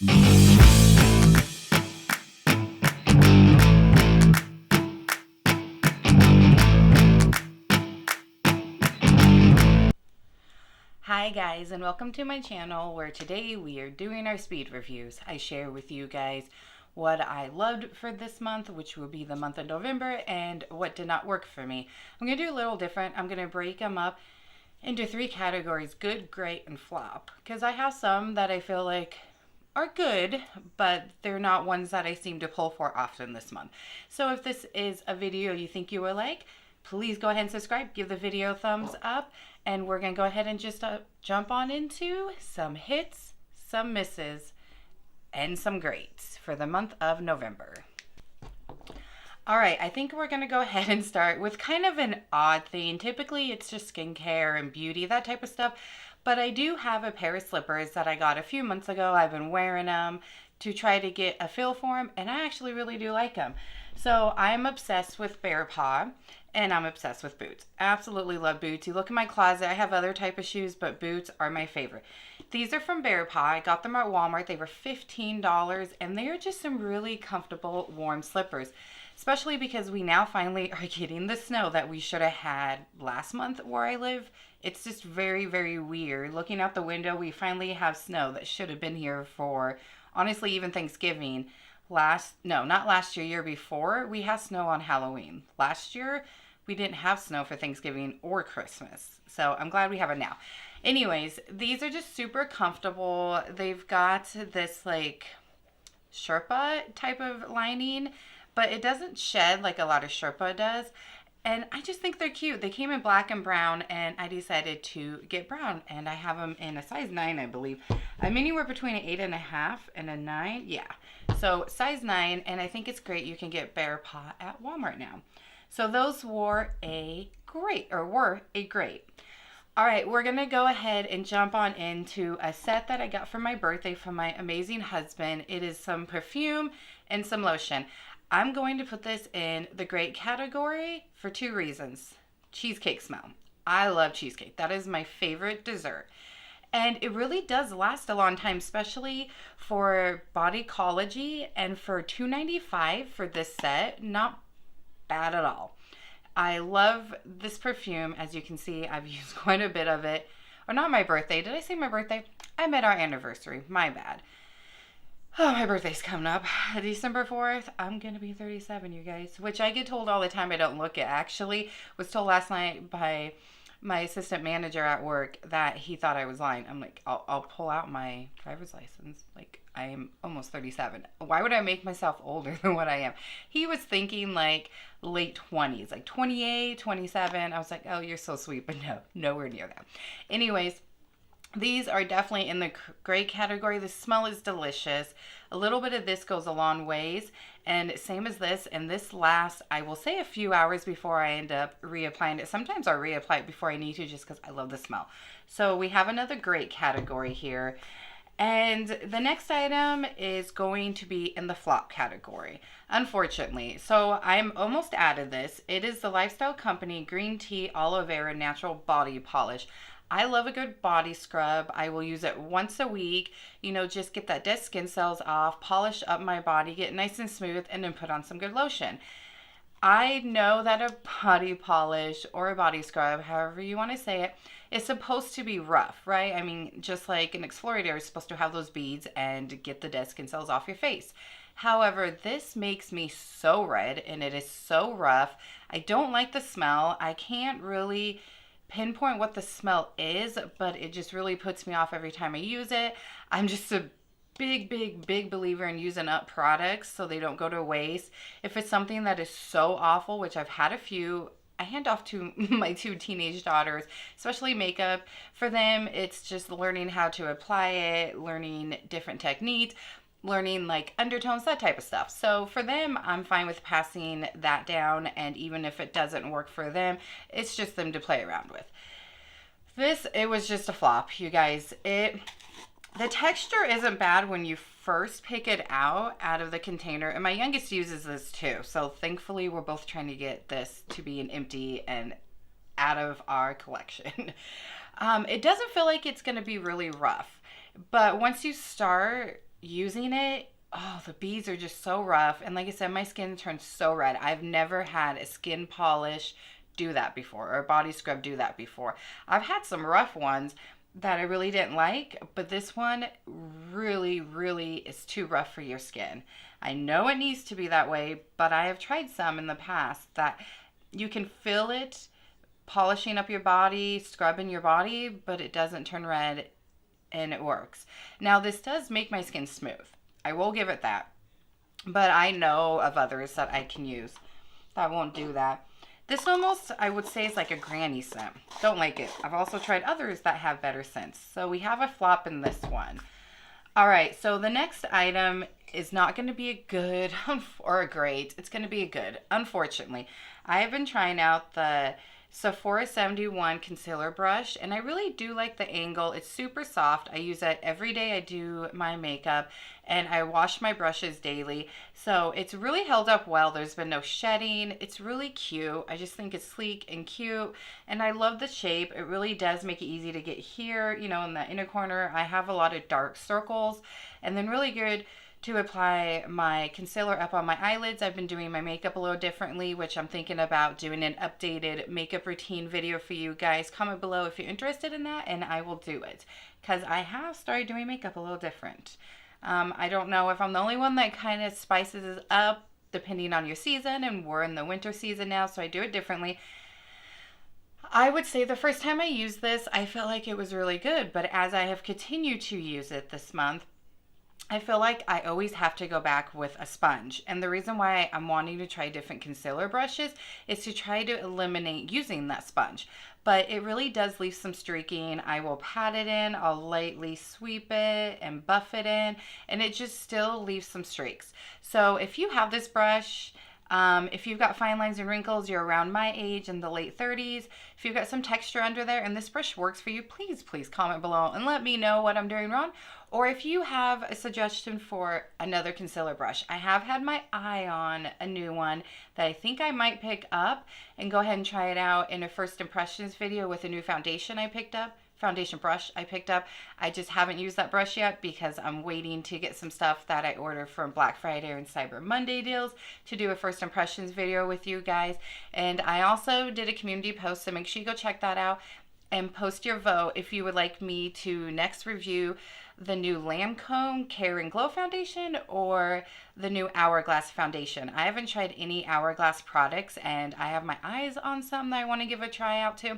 Hi guys, and welcome to my channel where today we are doing our speed reviews. I share with you guys what I loved for this month, which will be the month of November, and what did not work for me. I'm going to do a little different. I'm going to break them up into 3 categories: good, great, and flop, because I have some that I feel like are good, but they're not ones that I seem to pull for often this month. So if this is a video you think you will like, please go ahead and subscribe, give the video a thumbs up, and we're going to go ahead and just jump on into some hits, some misses, and some greats for the month of November. All right, I think we're going to go ahead and start with kind of an odd thing. Typically, it's just skincare and beauty, that type of stuff. But I do have a pair of slippers that I got a few months ago. I've been wearing them to try to get a feel for them, and I actually really do like them. So I'm obsessed with Bearpaw, and I'm obsessed with boots. Absolutely love boots. You look in my closet, I have other type of shoes, but boots are my favorite. These are from Bearpaw. I got them at Walmart. They were $15, and they are just some really comfortable, warm slippers, especially because we now finally are getting the snow that we should have had last month where I live. It's just very, very weird. Looking out the window, we finally have snow that should have been here for, honestly, even Thanksgiving. Not last year, year before, we had snow on Halloween. Last year, we didn't have snow for Thanksgiving or Christmas. So I'm glad we have it now. Anyways, these are just super comfortable. They've got this like Sherpa type of lining, but it doesn't shed like a lot of Sherpa does. And I just think they're cute. They came in black and brown, and I decided to get brown. And I have them in a size 9, I believe. I'm anywhere between an 8.5 and a 9. Yeah. So size 9, and I think it's great. You can get Bearpaw at Walmart now. So those were a great. All right, we're going to go ahead and jump on into a set that I got for my birthday from my amazing husband. It is some perfume and some lotion. I'm going to put this in the great category for 2 reasons. Cheesecake smell. I love cheesecake. That is my favorite dessert. And it really does last a long time, especially for Bodyology, and for $2.95 for this set, not bad at all. I love this perfume. As you can see, I've used quite a bit of it. Or not my birthday. Did I say my birthday? I meant our anniversary. My bad. Oh, my birthday's coming up. December 4th. I'm going to be 37, you guys. Which I get told all the time I don't look it. Actually, was told last night by my assistant manager at work that he thought I was lying. I'm like, I'll pull out my driver's license. Like, I am almost 37. Why would I make myself older than what I am? He was thinking like late 20s, like 28, 27. I was like, oh, you're so sweet. But no, nowhere near that. Anyways, these are definitely in the great category. The smell is delicious. A little bit of this goes a long ways. And same as this. And this lasts, I will say, a few hours before I end up reapplying it. Sometimes I'll reapply it before I need to just because I love the smell. So we have another great category here. And the next item is going to be in the flop category, unfortunately. So I'm almost out of this. It is the Lifestyle Company Green Tea Aloe Vera Natural Body Polish. I love a good body scrub. I will use it once a week, just get that dead skin cells off, polish up my body, get nice and smooth, and then put on some good lotion. I know that a body polish or a body scrub, however you want to say it, is supposed to be rough, right? I mean, just like an exfoliator is supposed to have those beads and get the dead skin cells off your face. However, this makes me so red, and it is so rough. I don't like the smell. I can't really pinpoint what the smell is, but it just really puts me off every time I use it. I'm just a big believer in using up products so they don't go to waste. If it's something that is so awful, which I've had a few, I hand off to my 2 teenage daughters, especially makeup. For them, it's just learning how to apply it, learning different techniques, learning like undertones, that type of stuff. So for them, I'm fine with passing that down, and even if it doesn't work for them, it's just them to play around with. It was just a flop, you guys. The texture isn't bad when you first pick it out of the container, and my youngest uses this too. So thankfully, we're both trying to get this to be an empty and out of our collection. It doesn't feel like it's going to be really rough, but once you start using it, oh, the beads are just so rough. And like I said, my skin turns so red. I've never had a skin polish do that before, or a body scrub do that before. I've had some rough ones that I really didn't like, but this one really is too rough for your skin. I know it needs to be that way, but I have tried some in the past that you can feel it polishing up your body, scrubbing your body, but it doesn't turn red and it works. Now, this does make my skin smooth. I will give it that. But I know of others that I can use that won't do that. This almost, I would say, is like a granny scent. Don't like it. I've also tried others that have better scents. So we have a flop in this one. All right, so the next item is not going to be a good or a great. It's going to be a good, unfortunately. I have been trying out the Sephora 71 concealer brush, and I really do like the angle. It's super soft. I use it every day I do my makeup, and I wash my brushes daily, so it's really held up well. There's been no shedding. It's really cute. I just think it's sleek and cute, and I love the shape. It really does make it easy to get here, you know, in the inner corner. I have a lot of dark circles, and then really good to apply my concealer up on my eyelids. I've been doing my makeup a little differently, which I'm thinking about doing an updated makeup routine video for you guys. Comment below if you're interested in that, and I will do it, because I have started doing makeup a little different. I don't know if I'm the only one that kind of spices it up depending on your season, and we're in the winter season now, so I do it differently. I would say the first time I used this, I felt like it was really good, but as I have continued to use it this month, I feel like I always have to go back with a sponge. And the reason why I'm wanting to try different concealer brushes is to try to eliminate using that sponge. But it really does leave some streaking. I will pat it in, I'll lightly sweep it and buff it in, and it just still leaves some streaks. So if you have this brush, if you've got fine lines and wrinkles, you're around my age in the late 30s, if you've got some texture under there and this brush works for you, please comment below and let me know what I'm doing wrong. Or if you have a suggestion for another concealer brush. I have had my eye on a new one that I think I might pick up and go ahead and try it out in a first impressions video with a new foundation brush I picked up. I just haven't used that brush yet because I'm waiting to get some stuff that I ordered from Black Friday and Cyber Monday deals to do a first impressions video with you guys. And I also did a community post, so make sure you go check that out and post your vote if you would like me to next review the new Lancome Care and Glow foundation or the new Hourglass foundation. I haven't tried any Hourglass products, and I have my eyes on some that I want to give a try out to.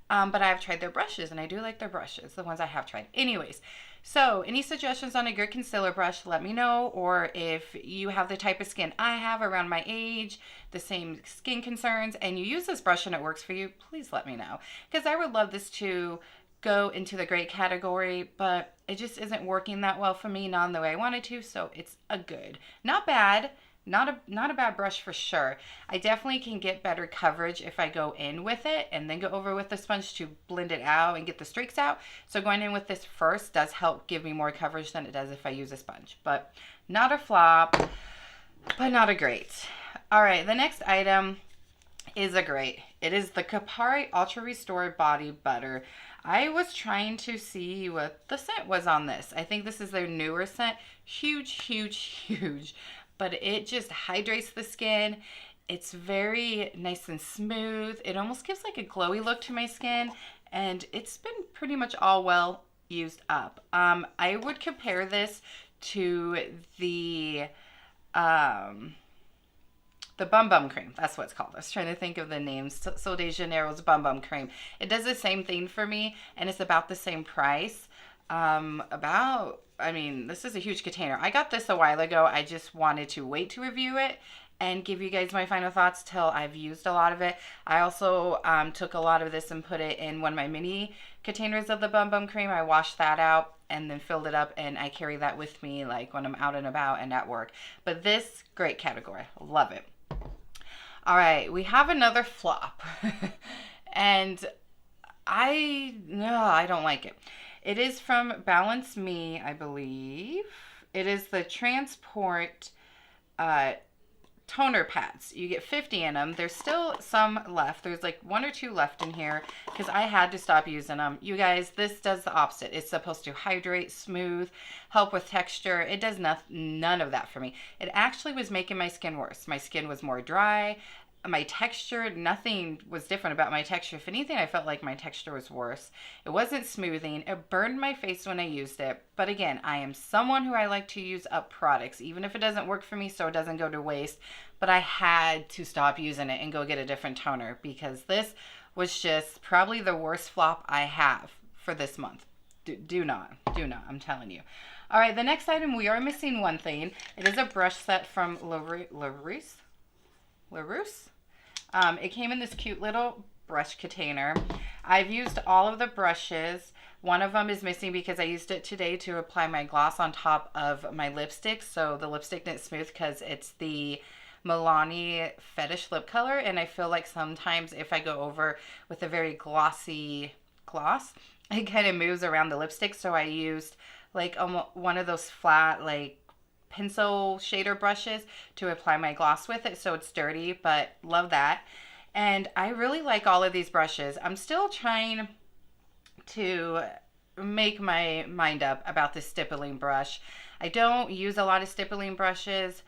But I've tried their brushes, and I do like their brushes, the ones I have tried. Anyways, so any suggestions on a good concealer brush, let me know. Or if you have the type of skin I have, around my age, the same skin concerns, and you use this brush and it works for you, please let me know. Because I would love this to go into the great category, but it just isn't working that well for me, not in the way I wanted to. So it's a good, not bad. Not a bad brush for sure. I definitely can get better coverage if I go in with it and then go over with the sponge to blend it out and get the streaks out. So going in with this first does help give me more coverage than it does if I use a sponge. But not a flop, but not a great. All right, the next item is a great. It is the Kopari Ultra Restored Body Butter. I was trying to see what the scent was on this. I think this is their newer scent. Huge. But it just hydrates the skin. It's very nice and smooth. It almost gives like a glowy look to my skin, and it's been pretty much all well used up. I would compare this to the Bum Bum Cream. That's what it's called. I was trying to think of the names. Sol de Janeiro's Bum Bum Cream. It does the same thing for me, and it's about the same price. I mean, this is a huge container. I got this a while ago. I just wanted to wait to review it and give you guys my final thoughts till I've used a lot of it. I also took a lot of this and put it in one of my mini containers of the Bum Bum Cream. I washed that out and then filled it up, and I carry that with me like when I'm out and about and at work. But this, great category. Love it. All right, we have another flop. And I don't like it. It is from Balance Me, I believe. It is the Transport toner pads. You get 50 in them. There's still some left. There's like 1 or 2 left in here because I had to stop using them. You guys, this does the opposite. It's supposed to hydrate, smooth, help with texture. It does none of that for me. It actually was making my skin worse. My skin was more dry. My texture, nothing was different about my texture. If anything, I felt like my texture was worse. It wasn't smoothing. It burned my face when I used it. But again, I am someone who I like to use up products, even if it doesn't work for me, so it doesn't go to waste. But I had to stop using it and go get a different toner because this was just probably the worst flop I have for this month. Do not, I'm telling you. All right, the next item, we are missing one thing. It is a brush set from Laurice. It came in this cute little brush container. I've used all of the brushes. One of them is missing because I used it today to apply my gloss on top of my lipstick. So the lipstick didn't smooth because it's the Milani Fetish lip color. And I feel like sometimes if I go over with a very glossy gloss, it kind of moves around the lipstick. So I used like one of those flat like pencil shader brushes to apply my gloss with it, so it's dirty, but love that. And I really like all of these brushes. I'm still trying to make my mind up about this stippling brush. I don't use a lot of stippling brushes,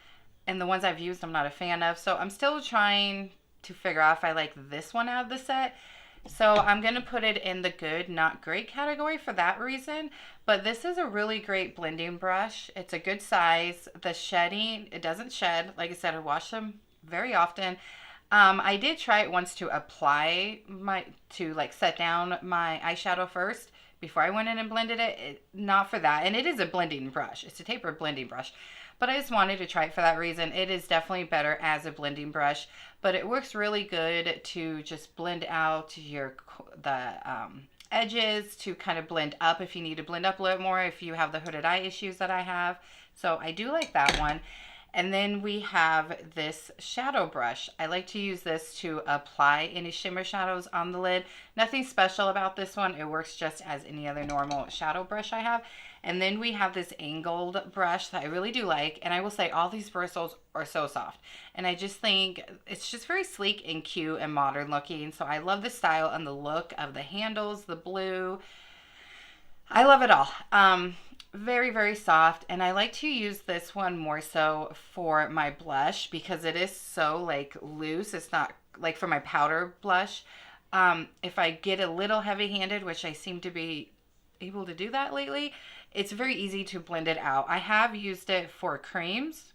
and the ones I've used I'm not a fan of, so I'm still trying to figure out if I like this one out of the set. So I'm going to put it in the good, not great category for that reason. But this is a really great blending brush. It's a good size. The shedding, it doesn't shed. Like I said, I wash them very often. I did try it once to apply set down my eyeshadow first before I went in and blended it. Not for that. And it is a blending brush. It's a tapered blending brush. But I just wanted to try it for that reason. It is definitely better as a blending brush, but it works really good to just blend out the edges, to kind of blend up if you need to blend up a little more if you have the hooded eye issues that I have. So I do like that one. And then we have this shadow brush. I like to use this to apply any shimmer shadows on the lid. Nothing special about this one. It works just as any other normal shadow brush I have. And then we have this angled brush that I really do like. And I will say all these bristles are so soft. And I just think it's just very sleek and cute and modern looking. So I love the style and the look of the handles, the blue. I love it all. Very, very soft. And I like to use this one more so for my blush because it is so like loose. It's not like for my powder blush. If I get a little heavy-handed, which I seem to be able to do that lately, it's very easy to blend it out. I have used it for creams,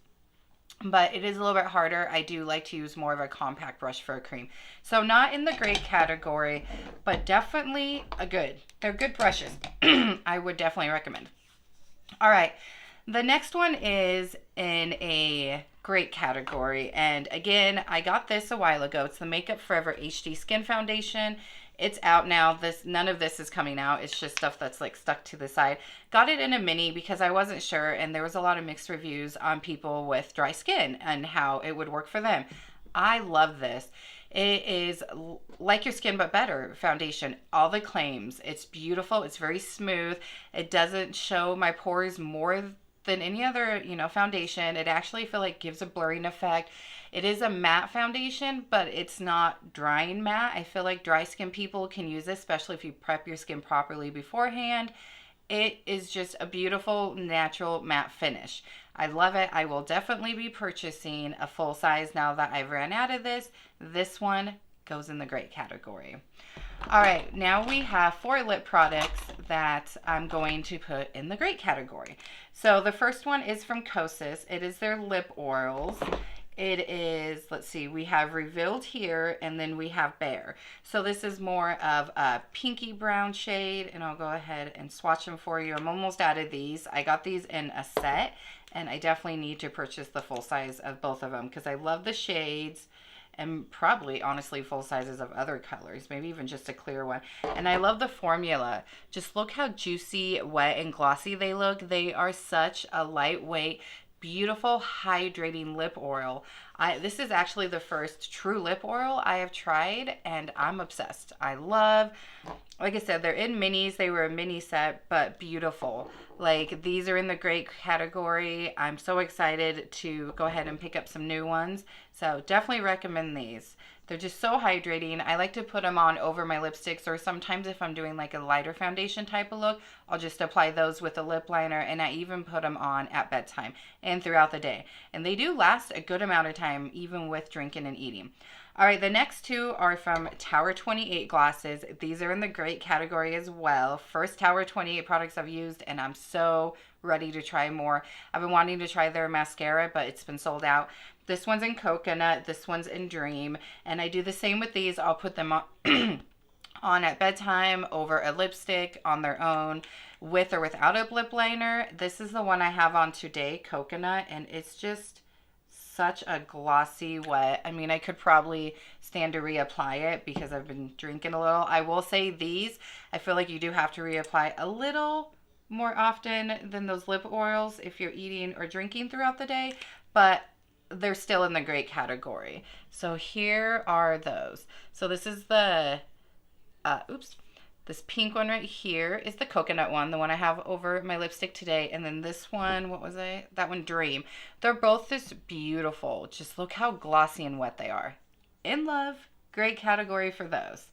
but it is a little bit harder. I do like to use more of a compact brush for a cream. So not in the great category, but definitely a good. They're good brushes. I would definitely recommend. All right, the next one is in a great category. And again, I got this a while ago. It's the Makeup Forever HD Skin Foundation. It's out now. None of this is coming out. It's just stuff that's like stuck to the side. Got it in a mini because I wasn't sure, and there was a lot of mixed reviews on people with dry skin and how it would work for them. I love this. It is like your skin but better foundation. All the claims. It's beautiful. It's very smooth. It doesn't show my pores more than any other, foundation. It actually feel like gives a blurring effect. It is a matte foundation, but it's not drying matte. I feel like dry skin people can use this, especially if you prep your skin properly beforehand. It is just a beautiful, natural matte finish. I love it. I will definitely be purchasing a full size now that I've ran out of this. This one goes in the great category. All right, now we have 4 lip products that I'm going to put in the great category. So the first one is from Kosas. It is their lip oils. It is, let's see, we have Revealed here, and then we have Bare. So this is more of a pinky brown shade, and I'll go ahead and swatch them for you. I'm almost out of these. I got these in a set, and I definitely need to purchase the full size of both of them because I love the shades, and probably, honestly, full sizes of other colors, maybe even just a clear one. And I love the formula. Just look how juicy, wet, and glossy they look. They are such a lightweight, beautiful hydrating lip oil. This is actually the first true lip oil I have tried, and I'm obsessed. I love, like I said, they're in minis. They were a mini set, but beautiful. Like, these are in the great category. I'm so excited to go ahead and pick up some new ones. So definitely recommend these. They're just so hydrating. I like to put them on over my lipsticks, or sometimes if I'm doing like a lighter foundation type of look, I'll just apply those with a lip liner, and I even put them on at bedtime and throughout the day. And they do last a good amount of time, even with drinking and eating. All right, the next two are from Tower 28 glosses. These are in the great category as well. First Tower 28 products I've used, and I'm so ready to try more. I've been wanting to try their mascara, but it's been sold out. This one's in coconut, this one's in dream, and I do the same with these. I'll put them on, on at bedtime, over a lipstick, on their own, with or without a lip liner. This is the one I have on today, coconut, and it's just such a glossy wet. I mean, I could probably stand to reapply it because I've been drinking a little. I will say these, I feel like you do have to reapply a little more often than those lip oils if you're eating or drinking throughout the day, but they're still in the great category. So here are those. So this is the, this pink one right here is the coconut one, the one I have over my lipstick today. And then this one, what was it? That one, Dream. They're both this beautiful. Just look how glossy and wet they are. In love. Great category for those.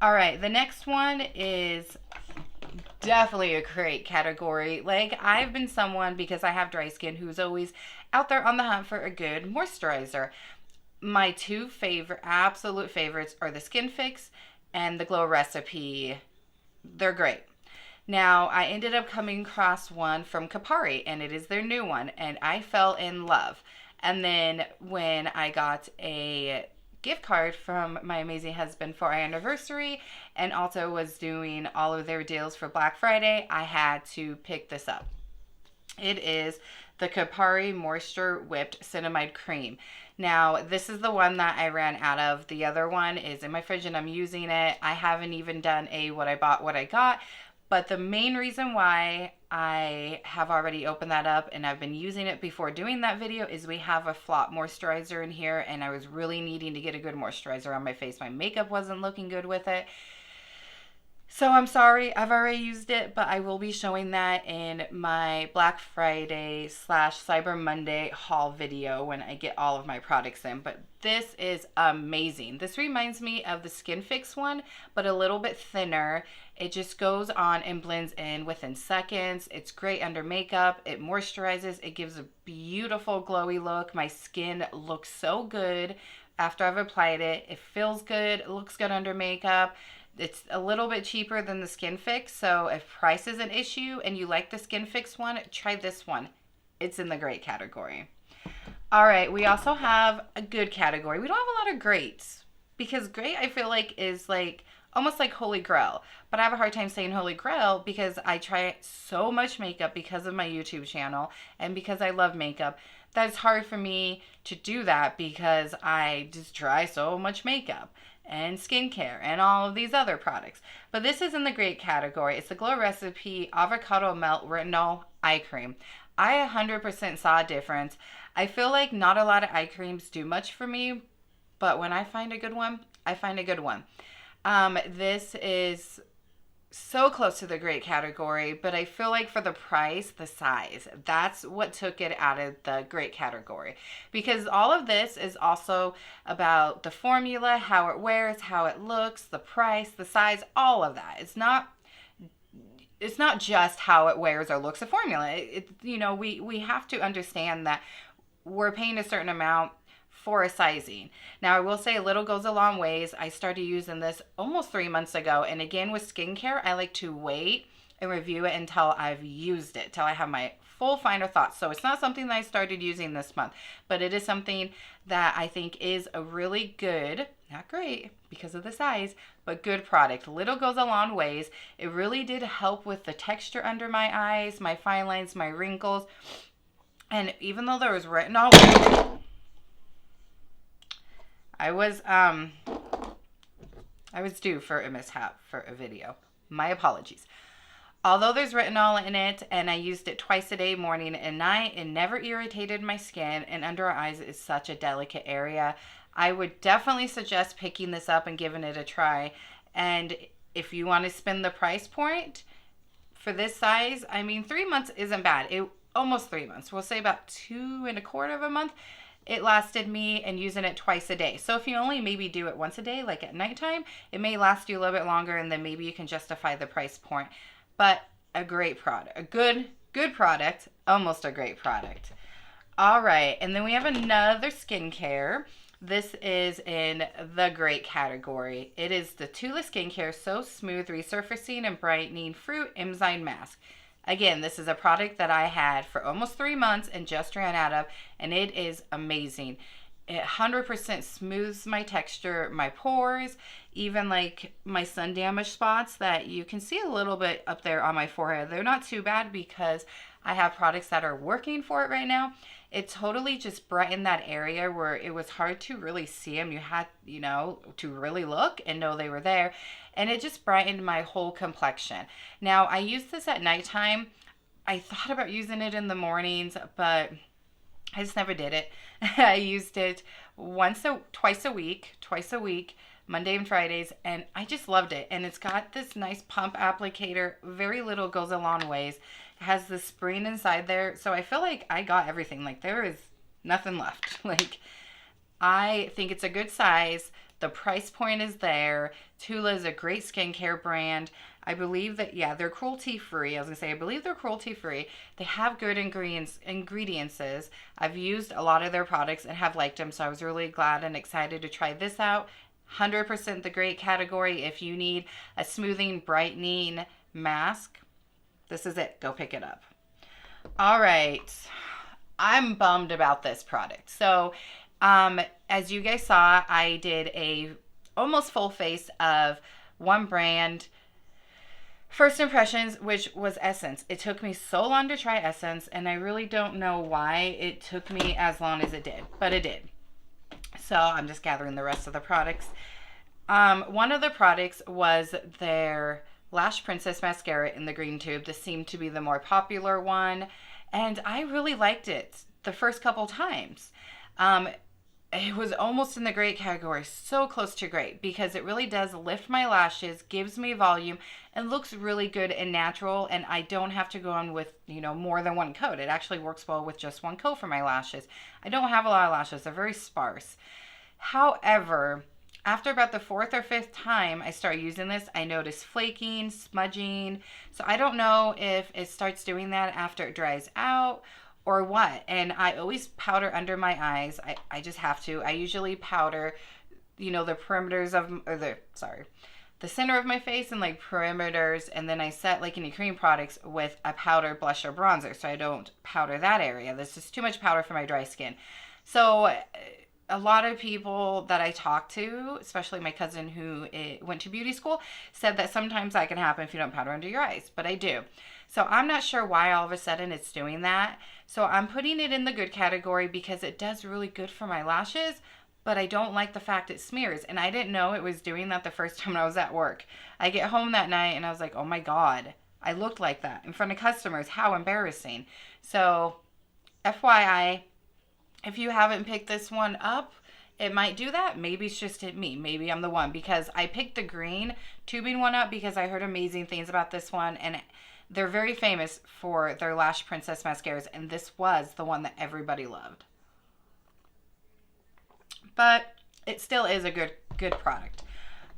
All right, the next one is definitely a great category. Like, I've been someone, because I have dry skin, who's always out there on the hunt for a good moisturizer. My two absolute favorites are the Skin Fix and the Glow Recipe. They're great. Now, I ended up coming across one from Kopari, and it is their new one, and I fell in love. And then when I got a gift card from my amazing husband for our anniversary, and also was doing all of their deals for Black Friday, I had to pick this up. It is the Kopari Moisture Whipped Ceramide Cream. Now, this is the one that I ran out of. The other one is in my fridge and I'm using it. I haven't even done a what I bought, what I got. But the main reason why I have already opened that up and I've been using it before doing that video is we have a flop moisturizer in here, and I was really needing to get a good moisturizer on my face. My makeup wasn't looking good with it. So I'm sorry, I've already used it, but I will be showing that in my Black Friday / Cyber Monday haul video when I get all of my products in. But this is amazing. This reminds me of the Skin Fix one, but a little bit thinner. It just goes on and blends in within seconds. It's great under makeup. It moisturizes. It gives a beautiful glowy look. My skin looks so good after I've applied it. It feels good. It looks good under makeup. It's a little bit cheaper than the Skin Fix, so if price is an issue and you like the Skin Fix one, try this one. It's in the great category. All right, we also have a good category. We don't have a lot of greats, because great I feel like is like almost like Holy Grail, but I have a hard time saying Holy Grail because I try so much makeup because of my YouTube channel and because I love makeup. That it's hard for me to do that because I just try so much makeup and skincare and all of these other products. But this is in the great category. It's the Glow Recipe Avocado Melt Retinol Eye Cream. I 100% saw a difference. I feel like not a lot of eye creams do much for me, but when I find a good one, I find a good one. This is so close to the great category, but I feel like for the price, the size, that's what took it out of the great category, because all of this is also about the formula, how it wears, how it looks, the price, the size, all of that. It's not just how it wears or looks, a formula. You know, we have to understand that we're paying a certain amount for a sizing. Now, I will say a little goes a long ways. I started using this almost 3 months ago. And again, with skincare, I like to wait and review it until I've used it, till I have my full final thoughts. So it's not something that I started using this month, but it is something that I think is a really good, not great because of the size, but good product. Little goes a long ways. It really did help with the texture under my eyes, my fine lines, my wrinkles. And even though there was retinol, I was due for a mishap for a video. My apologies. Although there's retinol in it and I used it twice a day, morning and night, it never irritated my skin, and under our eyes is such a delicate area. I would definitely suggest picking this up and giving it a try. And if you want to spend the price point for this size, I mean, 3 months isn't bad. Almost 3 months. We'll say about 2.25 of a month. It lasted me, and using it twice a day. So if you only maybe do it once a day, like at nighttime, it may last you a little bit longer, and then maybe you can justify the price point. But a great product, a good product, almost a great product. All right, and then we have another skincare. This is in the great category. It is the Tula Skincare So Smooth Resurfacing and Brightening Fruit Enzyme Mask. Again, this is a product that I had for almost 3 months and just ran out of, and it is amazing. It 100% smooths my texture, my pores, even like my sun damage spots that you can see a little bit up there on my forehead. They're not too bad because I have products that are working for it right now. It totally just brightened that area where it was hard to really see them. You had, to really look and know they were there. And it just brightened my whole complexion. Now, I use this at nighttime. I thought about using it in the mornings, but I just never did it. I used it twice a week, Monday and Fridays, and I just loved it. And it's got this nice pump applicator. Very little goes a long ways. It has the spring inside there. So I feel like I got everything. Like, there is nothing left. Like, I think it's a good size. The price point is there. Tula is a great skincare brand. I believe that, they're cruelty-free. I believe they're cruelty-free. They have good ingredients. I've used a lot of their products and have liked them, so I was really glad and excited to try this out. 100% the great category. If you need a smoothing, brightening mask, this is it. Go pick it up. All right. I'm bummed about this product. So, as you guys saw, I did a almost full face of one brand first impressions, which was Essence. It took me so long to try Essence, and I really don't know why it took me as long as it did, but it did. So I'm just gathering the rest of the products. One of the products was their Lash Princess Mascara in the green tube. This seemed to be the more popular one, and I really liked it the first couple times. It was almost in the great category, so close to great, because it really does lift my lashes, gives me volume, and looks really good and natural, and I don't have to go on with, more than one coat. It actually works well with just one coat for my lashes. I don't have a lot of lashes. They're very sparse. However, after about the 4th or 5th time I start using this, I notice flaking, smudging. So I don't know if it starts doing that after it dries out or what. And I always powder under my eyes. I just have to. I usually powder, the perimeters of, the center of my face and like perimeters. And then I set like any cream products with a powder, blush, or bronzer. So I don't powder that area. This is too much powder for my dry skin. So a lot of people that I talk to, especially my cousin who went to beauty school, said that sometimes that can happen if you don't powder under your eyes, but I do. So I'm not sure why all of a sudden it's doing that. So I'm putting it in the good category because it does really good for my lashes, but I don't like the fact it smears. And I didn't know it was doing that the first time I was at work. I get home that night and I was like, oh my God, I looked like that in front of customers. How embarrassing. So FYI, if you haven't picked this one up, it might do that. Maybe it's just me. Maybe I'm the one, because I picked the green tubing one up because I heard amazing things about this one, and they're very famous for their Lash Princess mascaras, and this was the one that everybody loved. But it still is a good product.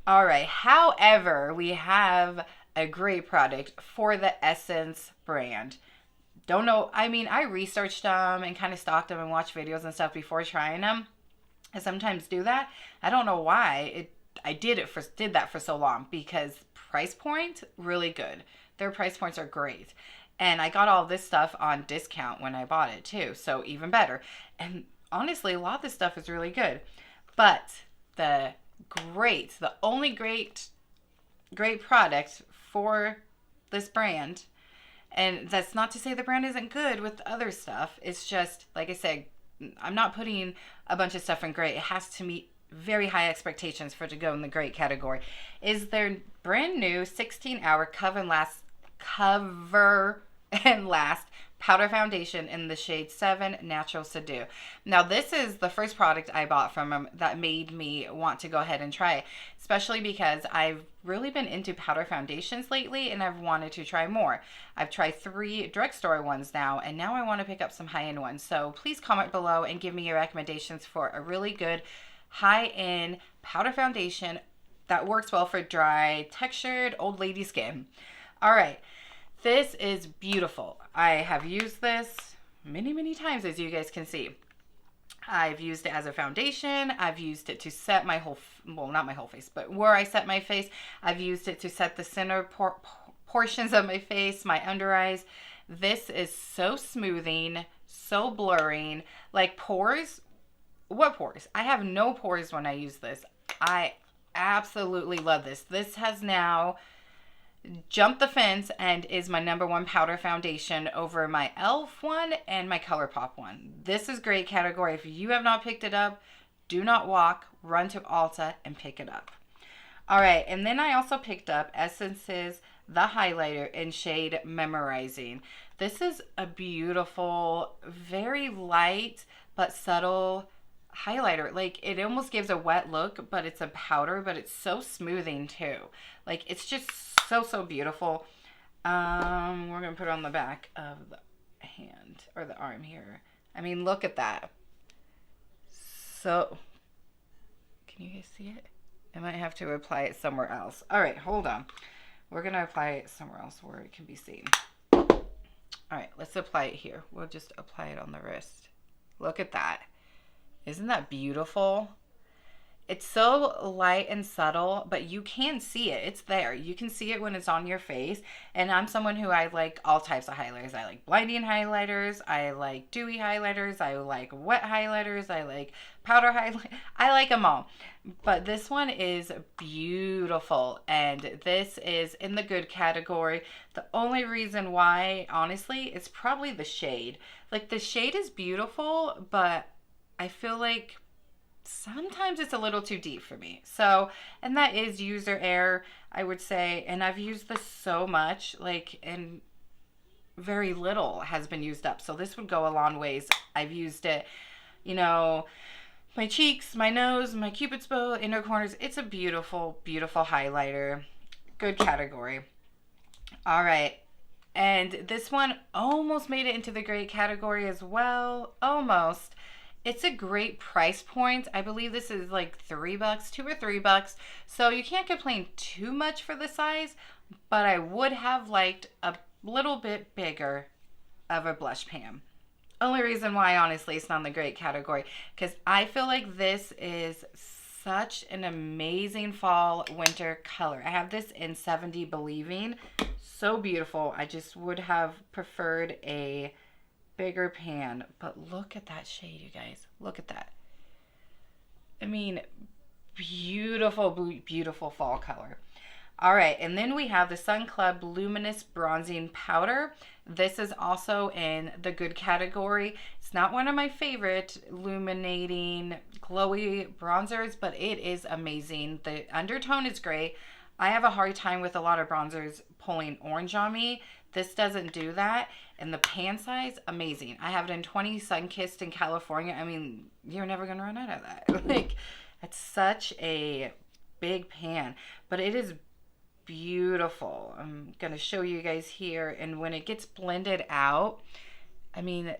All right. However, we have a great product for the Essence brand. Don't know. I mean, I researched them and kind of stalked them and watched videos and stuff before trying them. I sometimes do that. I don't know why I did that for so long, because price point, really good. Their price points are great. And I got all this stuff on discount when I bought it too. So even better. And honestly, a lot of this stuff is really good. But the only great product for this brand, and that's not to say the brand isn't good with other stuff. It's just, like I said, I'm not putting a bunch of stuff in great. It has to meet very high expectations for it to go in the great category. Is their brand new 16-hour Cover and Last powder foundation in the shade 7 Natural Seduce. Now this is the first product I bought from them that made me want to go ahead and try it, especially because I've really been into powder foundations lately and I've wanted to try more. I've tried 3 drugstore ones now, and now I want to pick up some high-end ones. So please comment below and give me your recommendations for a really good high-end powder foundation that works well for dry, textured, old lady skin. All right. This is beautiful. I have used this many times, as you guys can see. I've used it as a foundation. I've used it to set my whole, well, not my whole face, but where I set my face. I've used it to set the center portions of my face, my under eyes. This is so smoothing, so blurring. Like pores, what pores? I have no pores when I use this. I absolutely love this. This has now jumped the fence and is my #1 powder foundation over my e.l.f. one and my ColourPop one. This is great category. If you have not picked it up, do not walk, run to Ulta and pick it up. All right, and then I also picked up Essence's The Highlighter in shade Memorizing. This is a beautiful, very light but subtle highlighter. Like, it almost gives a wet look, but it's a powder, but it's so smoothing too. Like, it's just so beautiful. We're gonna put it on the back of the hand or the arm here. I mean, look at that. So, can you guys see it? I might have to apply it somewhere else. All right, hold on. We're gonna apply it somewhere else where it can be seen. All right, let's apply it here. We'll just apply it on the wrist. Look at that. Isn't that beautiful? It's so light and subtle, but you can see it. It's there. You can see it when it's on your face. And I'm someone who I like all types of highlighters. I like blinding highlighters. I like dewy highlighters. I like wet highlighters. I like powder highlight. I like them all. But this one is beautiful. And this is in the good category. The only reason why, honestly, is probably the shade. Like, the shade is beautiful, but I feel like sometimes it's a little too deep for me. So, and that is user error, I would say. And I've used this so much, like, and very little has been used up. So this would go a long ways. I've used it, you know, my cheeks, my nose, my cupid's bow, inner corners. It's a beautiful, beautiful highlighter. Good category. All right. And this one almost made it into the great category as well. Almost. It's a great price point. I believe this is like $3, $2 or $3. So you can't complain too much for the size, but I would have liked a little bit bigger of a blush pan. Only reason why, honestly, it's not in the great category, because I feel like this is such an amazing fall winter color. I have this in 70 Believing. So beautiful. I just would have preferred a bigger pan, but look at that shade, you guys. Look at that. I mean, beautiful, beautiful fall color. All right, and then we have the Sun Club Luminous Bronzing Powder. This is also in the good category. It's not one of my favorite illuminating glowy bronzers, but it is amazing. The undertone is great. I have a hard time with a lot of bronzers pulling orange on me. This doesn't do that. And the pan size, amazing. I have it in 20 Sunkissed in California. I mean, you're never going to run out of that. Like, it's such a big pan. But it is beautiful. I'm going to show you guys here. And when it gets blended out, I mean,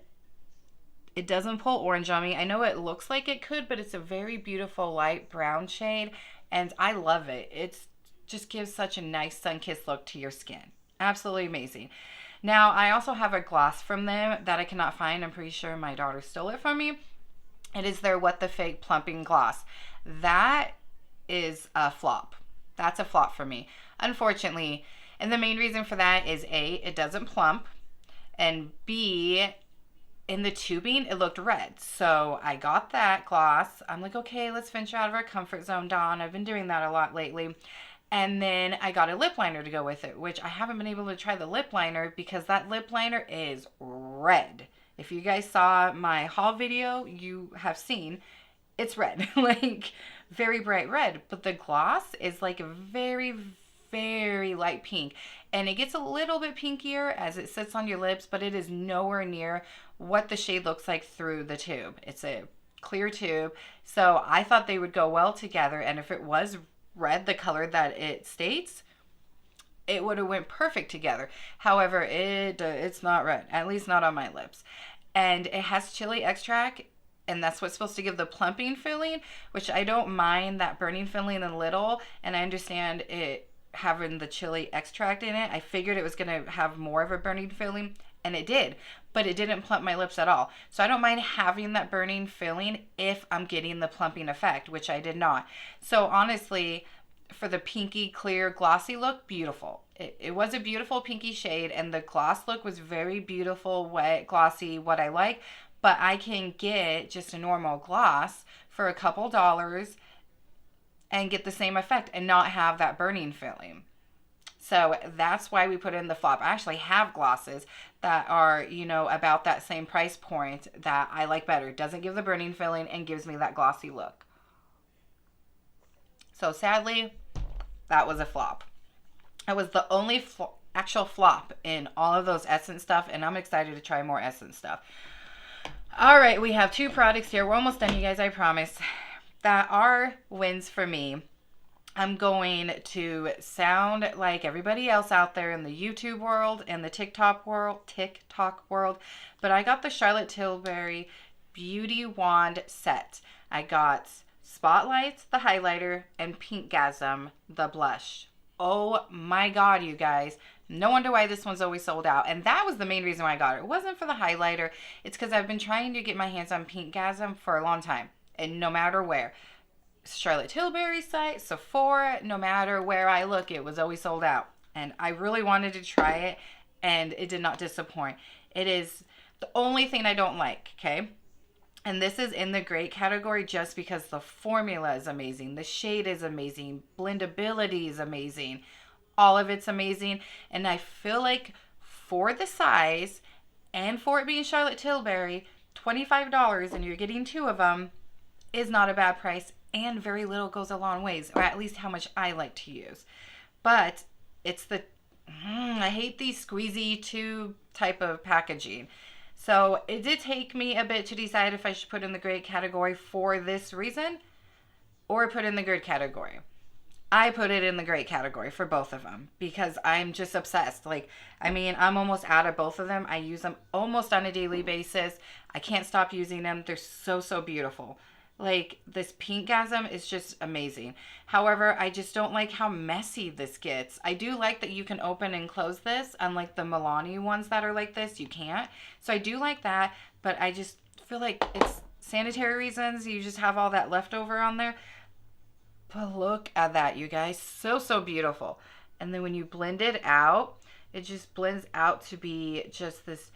it doesn't pull orange on me. I know it looks like it could, but it's a very beautiful light brown shade. And I love it. It just gives such a nice sun-kissed look to your skin. Absolutely amazing. Now, I also have a gloss from them that I cannot find. I'm pretty sure my daughter stole it from me. It is their What the Fake Plumping Gloss. That is a flop. That's a flop for me, unfortunately. And the main reason for that is A, it doesn't plump, and B, in the tubing, it looked red. So I got that gloss. I'm like, okay, let's venture out of our comfort zone, Dawn. I've been doing that a lot lately. And then I got a lip liner to go with it, which I haven't been able to try the lip liner because that lip liner is red. If you guys saw my haul video, you have seen it's red, like very bright red. But the gloss is like very, very light pink, and it gets a little bit pinkier as it sits on your lips, but it is nowhere near what the shade looks like through the tube. It's a clear tube, so I thought they would go well together, and if it was red, the color that it states, it would have went perfect together. However, it's not red, at least not on my lips. And it has chili extract, and that's what's supposed to give the plumping feeling, which I don't mind that burning feeling a little, and I understand it having the chili extract in it. I figured it was going to have more of a burning feeling, and it did, but it didn't plump my lips at all. So I don't mind having that burning feeling if I'm getting the plumping effect, which I did not. So honestly, for the pinky clear glossy look, beautiful. It was a beautiful pinky shade, and the gloss look was very beautiful, wet, glossy, what I like. But I can get just a normal gloss for a couple dollars and get the same effect and not have that burning feeling. So that's why we put in the flop. I actually have glosses that are, you know, about that same price point that I like better. It doesn't give the burning feeling and gives me that glossy look. So sadly, that was a flop. It was the only actual flop in all of those Essence stuff, and I'm excited to try more Essence stuff. All right, we have 2 products here. We're almost done, you guys, I promise. That are wins for me. I'm going to sound like everybody else out there in the YouTube world and the TikTok world, but I got the Charlotte Tilbury Beauty Wand set. I got Spotlight, the highlighter, and Pinkgasom, the blush. Oh my God, you guys. No wonder why this one's always sold out. And that was the main reason why I got it. It wasn't for the highlighter. It's because I've been trying to get my hands on Pinkgasom for a long time. And no matter where. Charlotte Tilbury site, Sephora, no matter where I look, it was always sold out. And I really wanted to try it, and it did not disappoint. It is the only thing I don't like, okay? And this is in the great category just because the formula is amazing. The shade is amazing. Blendability is amazing. All of it's amazing. And I feel like for the size and for it being Charlotte Tilbury, $25 and you're getting 2 of them is not a bad price. And very little goes a long ways, or at least how much I like to use. But it's the, I hate these squeezy tube type of packaging. So it did take me a bit to decide if I should put in the great category for this reason or put in the good category. I put it in the great category for both of them because I'm just obsessed. Like, I mean, I'm almost out of both of them. I use them almost on a daily basis. I can't stop using them. They're so, so beautiful. Like, this Pinkgasom is just amazing. However, I just don't like how messy this gets. I do like that you can open and close this, unlike the Milani ones that are like this, you can't. So I do like that, but I just feel like it's sanitary reasons. You just have all that leftover on there. But look at that, you guys. So, so beautiful. And then when you blend it out, it just blends out to be just this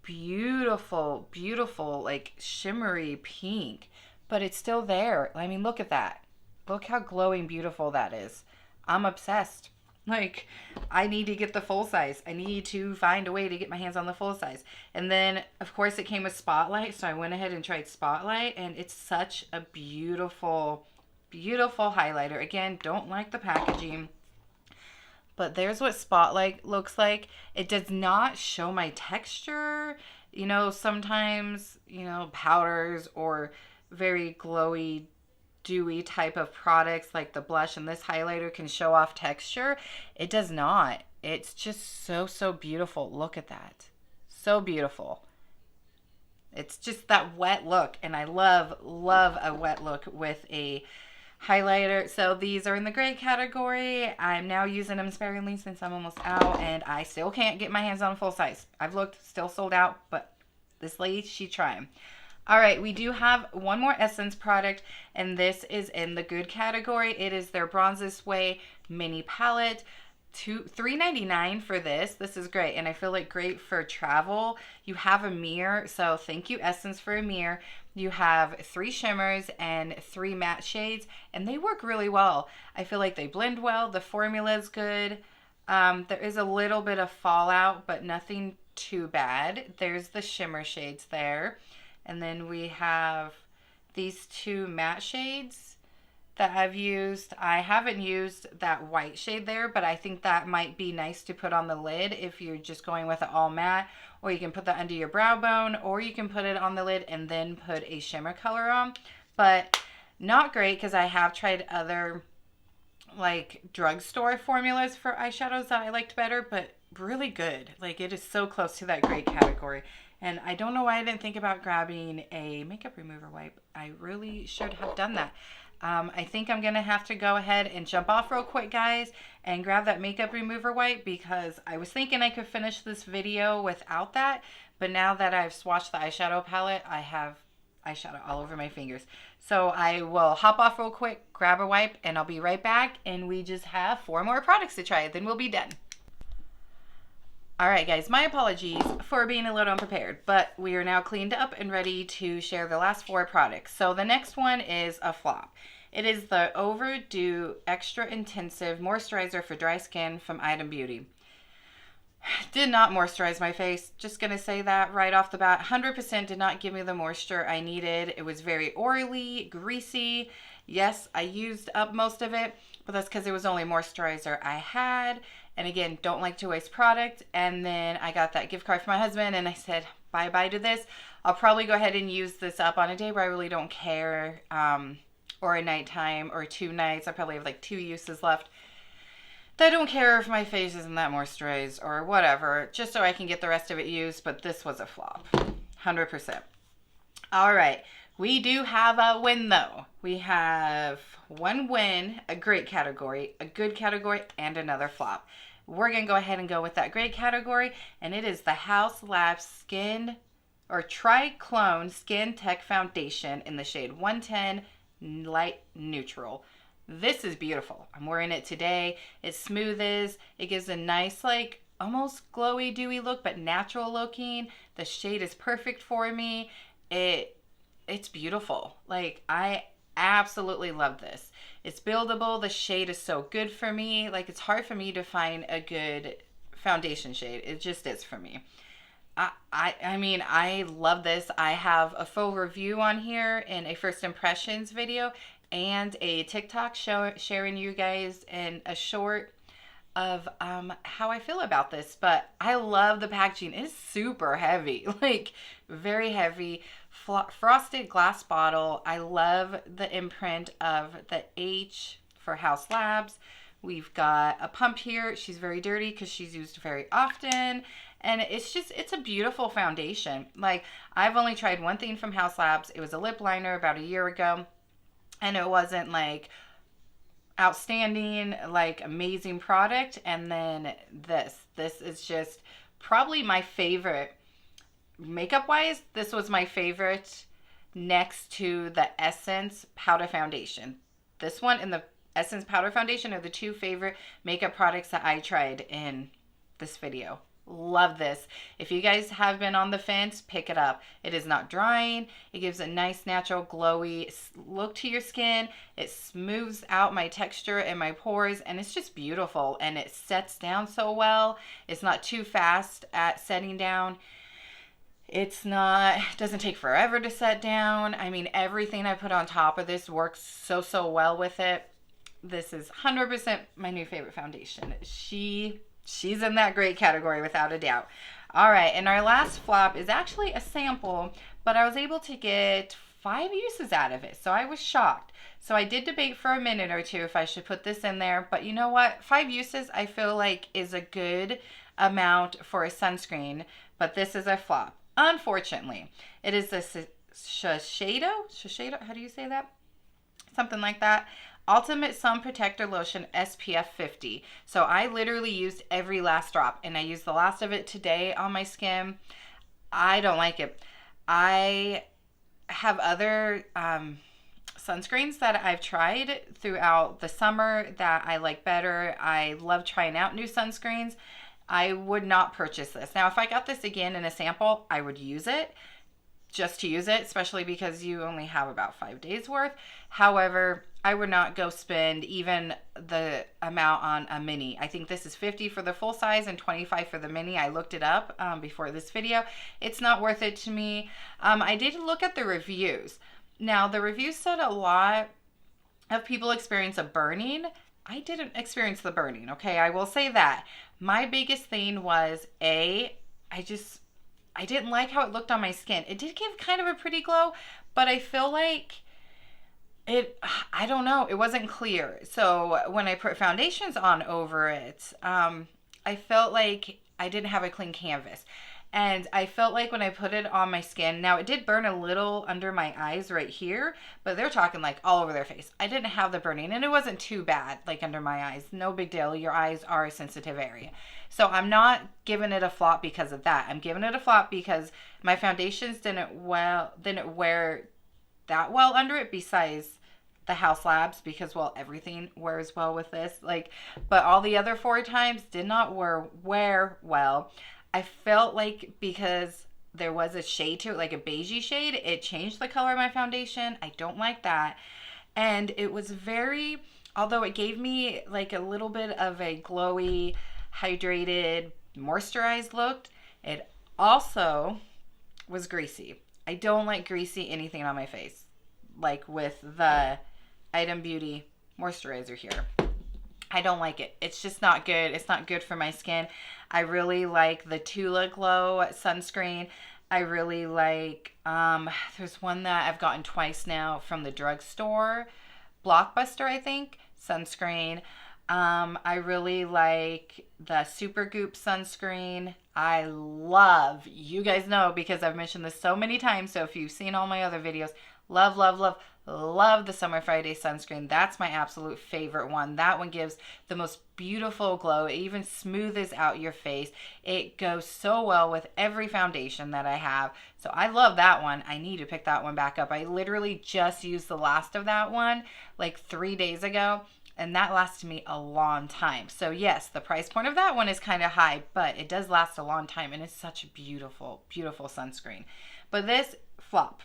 beautiful, beautiful, like shimmery pink. But it's still there. I mean, look at that. Look how glowing beautiful that is. I'm obsessed. Like, I need to get the full size. I need to find a way to get my hands on the full size. And then, of course, it came with Spotlight. So I went ahead and tried Spotlight. And it's such a beautiful, beautiful highlighter. Again, don't like the packaging. But there's what Spotlight looks like. It does not show my texture. You know, sometimes, you know, powders or very glowy, dewy type of products like the blush and this highlighter can show off texture. It does not. It's just so, so beautiful. Look at that. So beautiful. It's just that wet look, and I love, love a wet look with a highlighter. So these are in the gray category. I'm now using them sparingly since I'm almost out, and I still can't get my hands on full size. I've looked, still sold out, but this lady, she trying. All right, we do have one more Essence product, and this is in the good category. It is their Bronze This Way mini palette. $3.99 for this. This is great, and I feel like great for travel. You have a mirror, so thank you Essence for a mirror. You have 3 shimmers and 3 matte shades, and they work really well. I feel like they blend well. The formula is good. There is a little bit of fallout, but nothing too bad. There's the shimmer shades there. And then we have these 2 matte shades that I've used. I haven't used that white shade there, but I think that might be nice to put on the lid if you're just going with it all matte, or you can put that under your brow bone, or you can put it on the lid and then put a shimmer color on. But not great, because I have tried other like drugstore formulas for eyeshadows that I liked better, but really good. Like, it is so close to that gray category. And I don't know why I didn't think about grabbing a makeup remover wipe. I really should have done that. I think I'm gonna have to go ahead and jump off real quick, guys, and grab that makeup remover wipe, because I was thinking I could finish this video without that, but now that I've swatched the eyeshadow palette, I have eyeshadow all over my fingers. So I will hop off real quick, grab a wipe, and I'll be right back, and we just have 4 more products to try, then we'll be done. Alright guys, my apologies for being a little unprepared, but we are now cleaned up and ready to share the last 4 products. So the next one is a flop. It is the Overdue Extra Intensive Moisturizer for Dry Skin from Item Beauty. Did not moisturize my face. Just going to say that right off the bat. 100% did not give me the moisture I needed. It was very oily, greasy. Yes, I used up most of it, but that's because it was only moisturizer I had. And again, don't like to waste product. And then I got that gift card from my husband, and I said bye-bye to this. I'll probably go ahead and use this up on a day where I really don't care, or a nighttime, or 2 nights. I probably have like 2 uses left. I don't care if my face isn't that moisturized or whatever, just so I can get the rest of it used, but this was a flop, 100%. All right, we do have a win though. We have 1 win, a great category, a good category, and another flop. We're gonna go ahead and go with that great category, and it is the Haus Labs Skin or Triclone Skin Tech Foundation in the shade 110 Light Neutral. This is beautiful. I'm wearing it today. It smoothes. It gives a nice, like, almost glowy, dewy look, but natural looking. The shade is perfect for me. It's beautiful. Like, I absolutely love this. It's buildable. The shade is so good for me. Like, it's hard for me to find a good foundation shade. It just is for me. I mean, I love this. I have a full review on here in a first impressions video, and a TikTok sharing you guys in a short of how I feel about this. But I love the packaging. It is super heavy, like very heavy. Frosted glass bottle. I love the imprint of the H for Haus Labs. We've got a pump here. She's very dirty because she's used very often. And it's a beautiful foundation. Like, I've only tried one thing from Haus Labs. It was a lip liner about a year ago. And it wasn't like outstanding, like amazing product. And then this is just probably my favorite makeup wise. This was my favorite next to the Essence Powder Foundation. This one and the Essence Powder Foundation are the 2 favorite makeup products that I tried in this video. Love this. If you guys have been on the fence, pick it up. It is not drying. It gives a nice natural glowy look to your skin. It smooths out my texture and my pores, and it's just beautiful, and it sets down so well. It's not too fast at setting down. It doesn't take forever to set down. I mean, everything I put on top of this works so well with it. This is 100% my new favorite foundation. She's in that great category without a doubt. All right, and our last flop is actually a sample, but I was able to get 5 uses out of it, so I was shocked. So I did debate for a minute or 2 if I should put this in there, but you know what? 5 uses I feel like is a good amount for a sunscreen, but this is a flop. Unfortunately, it is the Shesido, how do you say that? Something like that. Ultimate Sun Protector Lotion SPF 50. So I literally used every last drop, and I used the last of it today on my skin. I don't like it. I have other sunscreens that I've tried throughout the summer that I like better. I love trying out new sunscreens. I would not purchase this. Now, if I got this again in a sample, I would use it just to use it, especially because you only have about 5 days worth. However, I would not go spend even the amount on a mini. I think this is $50 for the full size and $25 for the mini. I looked it up before this video. It's not worth it to me. I did look at the reviews. Now, the reviews said a lot of people experience a burning. I didn't experience the burning, okay? I will say that. My biggest thing was I didn't like how it looked on my skin. It did give kind of a pretty glow, but I feel like I don't know, it wasn't clear. So when I put foundations on over it, I felt like I didn't have a clean canvas. And I felt like when I put it on my skin, now it did burn a little under my eyes right here, but they're talking like all over their face. I didn't have the burning, and it wasn't too bad like under my eyes. No big deal. Your eyes are a sensitive area. So I'm not giving it a flop because of that. I'm giving it a flop because my foundations didn't wear that well under it, besides the Haus Labs, because, well, everything wears well with this. Like, but all the other 4 times did not wear well. I felt like because there was a shade to it, like a beigey shade, it changed the color of my foundation. I don't like that. And it was very, although it gave me like a little bit of a glowy, hydrated, moisturized look, it also was greasy. I don't like greasy anything on my face, like with the Item Beauty moisturizer here. I don't like it. It's just not good. It's not good for my skin. I really like the Tula Glow sunscreen. I really like, there's one that I've gotten twice now from the drugstore, Blockbuster, I think, sunscreen. I really like the Supergoop sunscreen. I love, you guys know because I've mentioned this so many times, so if you've seen all my other videos, love, love, love, love the Summer Friday sunscreen. That's my absolute favorite one. That one gives the most beautiful glow. It even smoothes out your face. It goes so well with every foundation that I have. So I love that one. I need to pick that one back up. I literally just used the last of that one like 3 days ago, and that lasted me a long time. So yes, the price point of that one is kind of high, but it does last a long time, and it's such a beautiful, beautiful sunscreen. But this, flop.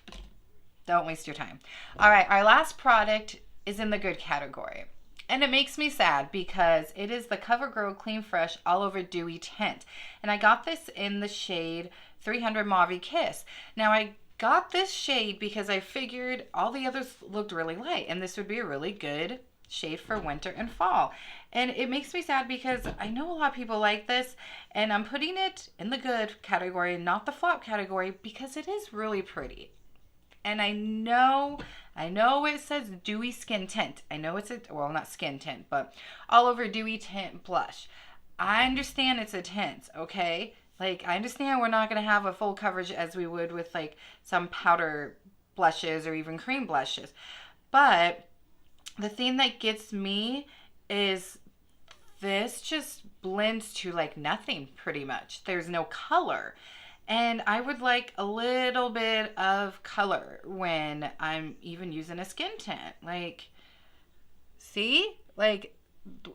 Don't waste your time. All right, our last product is in the good category. And it makes me sad because it is the Covergirl Clean Fresh All Over Dewy Tint. And I got this in the shade 300 Mauve Kiss. Now I got this shade because I figured all the others looked really light, and this would be a really good shade for winter and fall. And it makes me sad because I know a lot of people like this, and I'm putting it in the good category, not the flop category, because it is really pretty. And I know it says dewy skin tint. I know it's well, not skin tint, but all over dewy tint blush. I understand it's a tint, okay? Like, I understand we're not going to have a full coverage as we would with like some powder blushes or even cream blushes. But the thing that gets me is this just blends to like nothing pretty much. There's no color. And I would like a little bit of color when I'm even using a skin tint. Like, see? Like,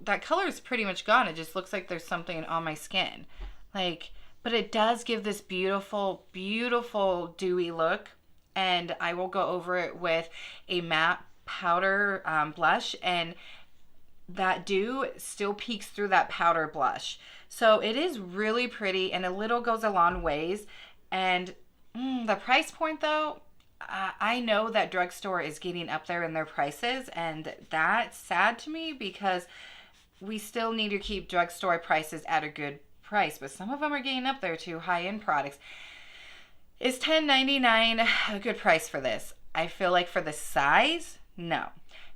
that color is pretty much gone. It just looks like there's something on my skin. Like, but it does give this beautiful, beautiful dewy look. And I will go over it with a matte powder blush. And that dew still peeks through that powder blush. So it is really pretty, and a little goes a long ways. And the price point though, I know that drugstore is getting up there in their prices, and that's sad to me because we still need to keep drugstore prices at a good price, but some of them are getting up there to high-end products. Is $10.99 a good price for this? I feel like for the size, no.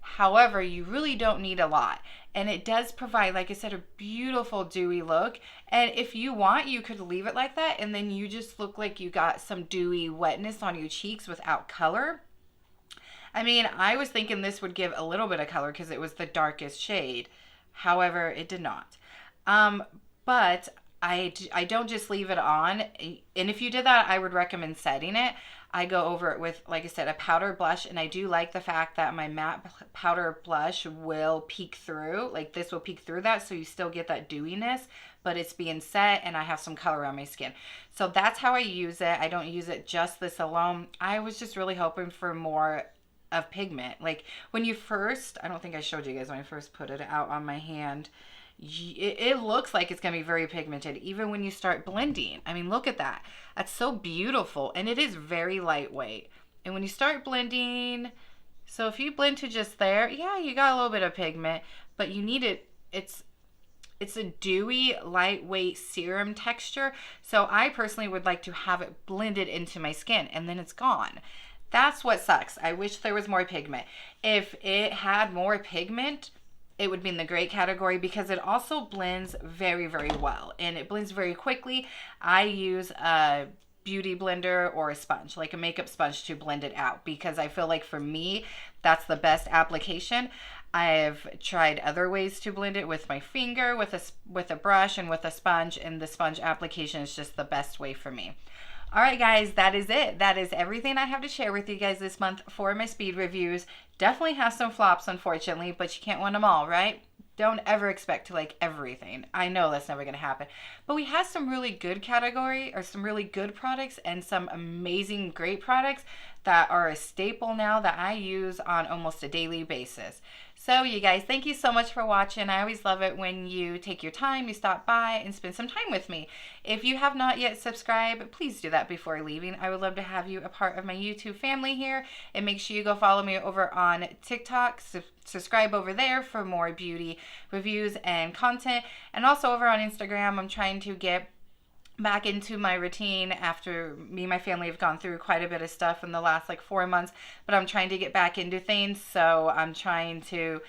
However, you really don't need a lot. And it does provide, like I said, a beautiful dewy look. And if you want, you could leave it like that, and then you just look like you got some dewy wetness on your cheeks without color. I mean, I was thinking this would give a little bit of color because it was the darkest shade. However, it did not. But I don't just leave it on. And if you did that, I would recommend setting it. I go over it with, like I said, a powder blush, and I do like the fact that my matte powder blush will peek through. Like, this will peek through that, so you still get that dewiness, but it's being set, and I have some color on my skin. So that's how I use it. I don't use it just this alone. I was just really hoping for more of pigment. Like, when you first, I don't think I showed you guys when I first put it out on my hand, it looks like it's going to be very pigmented even when you start blending. I mean, look at that. That's so beautiful, and it is very lightweight. And when you start blending, So if you blend to just there, yeah, you got a little bit of pigment, but you need it. It's a dewy, lightweight serum texture. So I personally would like to have it blended into my skin and then it's gone. That's what sucks. I wish there was more pigment. If it had more pigment, it would be in the great category because it also blends very, very well and it blends very quickly. I use a beauty blender or a sponge, like a makeup sponge, to blend it out because I feel like for me, that's the best application. I've tried other ways to blend it with my finger, with a brush, and with a sponge, and the sponge application is just the best way for me. All right, guys, that is it. That is everything I have to share with you guys this month for my speed reviews. Definitely have some flops, unfortunately, but you can't win them all, right? Don't ever expect to like everything. I know that's never going to happen. But we have some really good category, or some really good products, and some amazing, great products that are a staple now that I use on almost a daily basis. So you guys, thank you so much for watching. I always love it when you take your time, you stop by and spend some time with me. If you have not yet subscribed, please do that before leaving. I would love to have you a part of my YouTube family here. And make sure you go follow me over on TikTok. Subscribe over there for more beauty reviews and content. And also over on Instagram, I'm trying to get back into my routine after me and my family have gone through quite a bit of stuff in the last like 4 months, but I'm trying to get back into things. So I'm trying to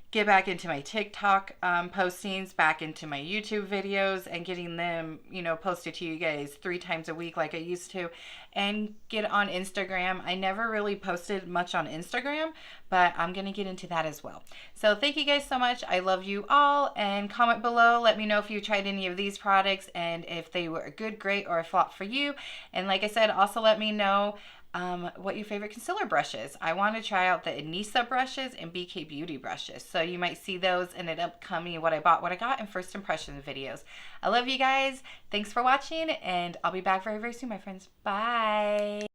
get back into my TikTok postings, back into my YouTube videos, and getting them, you know, posted to you guys 3 times a week like I used to, and get on Instagram. I never really posted much on Instagram, but I'm going to get into that as well. So thank you guys so much. I love you all, and comment below. Let me know if you tried any of these products and if they were a good, great, or a flop for you. And like I said, also let me know what your favorite concealer brush is. I want to try out the Anissa brushes and BK Beauty brushes. So you might see those in an upcoming what I bought, what I got, and first impressions videos. I love you guys. Thanks for watching, and I'll be back very, very soon, my friends. Bye.